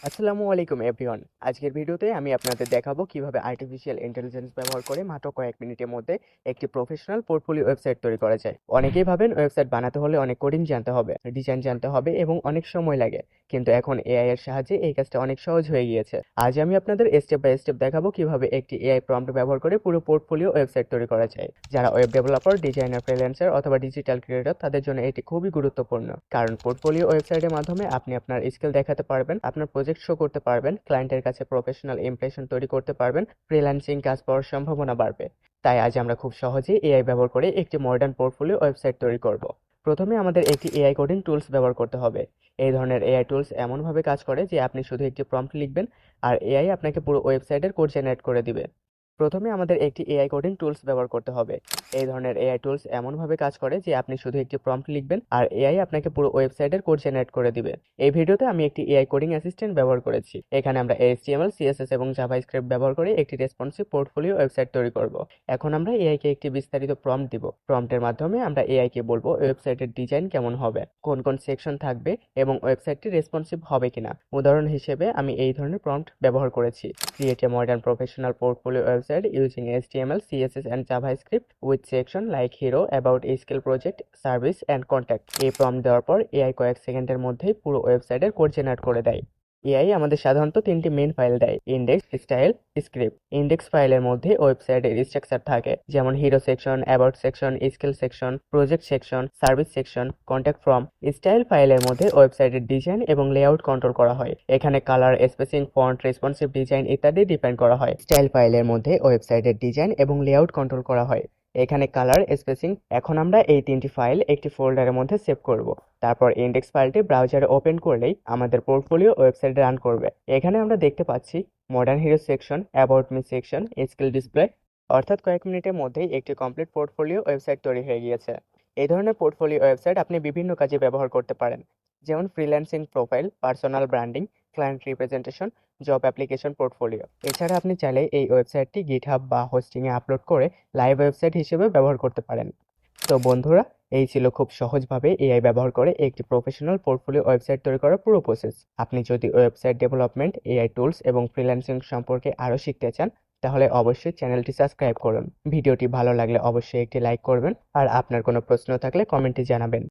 আসসালামু আলাইকুম এভরিওয়ান। আজকের ভিডিওতে আমি আপনাদের দেখাবো কিভাবে আর্টিফিশিয়াল ইন্টেলিজেন্স ব্যবহার করে মাত্র কয়েক মিনিটের মধ্যে একটি প্রফেশনাল পোর্টফোলিও ওয়েবসাইট তৈরি করা যায়। অনেকেই ভাবেন ওয়েবসাইট বানাতে হলে অনেক কোডিং জানতে হবে, ডিজাইন জানতে হবে এবং অনেক সময় লাগে, কিন্তু এখন এআই এর সাহায্যে এই কাজটা অনেক সহজ হয়ে গিয়েছে। আজ আমি আপনাদের স্টেপ বাই স্টেপ দেখাবো কিভাবে একটি এআই প্রম্পট ব্যবহার করে পুরো পোর্টফোলিও ওয়েবসাইট তৈরি করা যায়। যারা ওয়েব ডেভেলপার, ডিজাইনার, ফ্রিল্যান্সার অথবা ডিজিটাল ক্রিয়েটর, তাদের জন্য এটি খুবই গুরুত্বপূর্ণ, কারণ পোর্টফোলিও ওয়েবসাইটের মাধ্যমে আপনি আপনার স্কিল দেখাতে পারবেন, আপনার প্রজেক্ট শো করতে পারবেন, ক্লায়েন্টের কাছে প্রফেশনাল ইমপ্রেশন তৈরি করতে পারবেন, ফ্রিল্যান্সিং কাজ পাওয়ার সম্ভাবনা বাড়বে। তাই আজ আমরা খুব সহজেই এআই ব্যবহার করে একটি মডার্ন পোর্টফোলিও ওয়েবসাইট তৈরি করব। প্রথমে আমাদের একটি এআই কোডিং টুলস ব্যবহার করতে হবে। এই ধরনের এআই টুলস এমনভাবে কাজ করে যে আপনি শুধু একটি প্রম্পট লিখবেন আর এআই আপনাকে পুরো ওয়েবসাইটের কোড জেনারেট করে দিবে। প্রথমে আমাদের একটি এআই কোডিং টুলস ব্যবহার করতে হবে। এই ধরনের এআই টুলস এমনভাবে কাজ করে যে আপনি শুধু একটি প্রম্পট লিখবেন আর এআই আপনাকে পুরো ওয়েবসাইটের কোড জেনারেট করে দিবে। এই ভিডিওতে আমি একটি এআই কোডিং অ্যাসিস্ট্যান্ট ব্যবহার করেছি। এখানে আমরা এইচটিএমএল, সিএসএস এবং জাভাস্ক্রিপ্ট ব্যবহার করে একটি রেসপন্সিভ পোর্টফোলিও ওয়েবসাইট তৈরি করব। এখন আমরা এআই কে একটি বিস্তারিত প্রম্পট দিব। প্রম্পটের মাধ্যমে আমরা এআই কে বলবো ওয়েবসাইটের ডিজাইন কেমন হবে, কোন কোন সেকশন থাকবে এবং ওয়েবসাইটটি রেসপন্সিভ হবে কিনা। উদাহরণ হিসেবে আমি এই ধরনের প্রম্পট ব্যবহার করেছি: Create a modern professional portfolio website using HTML, CSS, and JavaScript with section like hero, about, skill, project, service, and contact। এই প্রম্পট দেওয়ার পর এআই কয়েক সেকেন্ডের মধ্যেই পুরো ওয়েবসাইটের কোড জেনারেট করে দেয়। এআই আমাদের সাধারণত তিনটি মেইন ফাইল দেয়: ইন্ডেক্স, স্টাইল, স্ক্রিপ্ট। ইন্ডেক্স ফাইলের মধ্যে ওয়েবসাইটের স্ট্রাকচার থাকে, যেমন hero section, about section, skill section, project section, service section, contact form. Style ফাইলের মধ্যে ওয়েবসাইটের ডিজাইন এবং লেআউট কন্ট্রোল করা হয়। এখানে colour, spacing, font, responsive design ইত্যাদি ডিপেন্ড করা হয়। স্টাইল ফাইলের মধ্যে ওয়েবসাইটের ডিজাইন এবং লেআউট কন্ট্রোল করা হয়। এখানে কালার, স্পেসিং। এখন আমরা এই তিনটি ফাইল একটি ফোল্ডারের মধ্যে সেভ করব। তারপর ইন্ডেক্স ফাইলটি ব্রাউজারে ওপেন করলেই আমাদের পোর্টফোলিও ওয়েবসাইট রান করবে। এখানে আমরা দেখতে পাচ্ছি modern hero section, about me section, skill display. অর্থাৎ কয়েক মিনিটের মধ্যেই একটি কমপ্লিট পোর্টফোলিও ওয়েবসাইট তৈরি হয়ে গিয়েছে। এই ধরনের পোর্টফোলিও ওয়েবসাইট আপনি বিভিন্ন কাজে ব্যবহার করতে পারেন, যেমন freelancing profile, personal branding, client representation, job application portfolio. এছাড়া আপনি চাইলে এই ওয়েবসাইটটি গিটহাব বা হোস্টিংয়ে আপলোড করে লাইভ ওয়েবসাইট হিসেবে ব্যবহার করতে পারেন। তো বন্ধুরা, এই ছিল খুব সহজভাবে এআই ব্যবহার করে একটি প্রফেশনাল পোর্টফোলিও ওয়েবসাইট তৈরি করার পুরো প্রসেস। আপনি যদি ওয়েবসাইট ডেভেলপমেন্ট, এআই টুলস এবং ফ্রিল্যান্সিং সম্পর্কে আরও শিখতে চান, তাহলে অবশ্যই চ্যানেলটি সাবস্ক্রাইব করুন। ভিডিওটি ভালো লাগলে অবশ্যই একটি লাইক করবেন আর আপনার কোনো প্রশ্ন থাকলে কমেন্টে জানাবেন।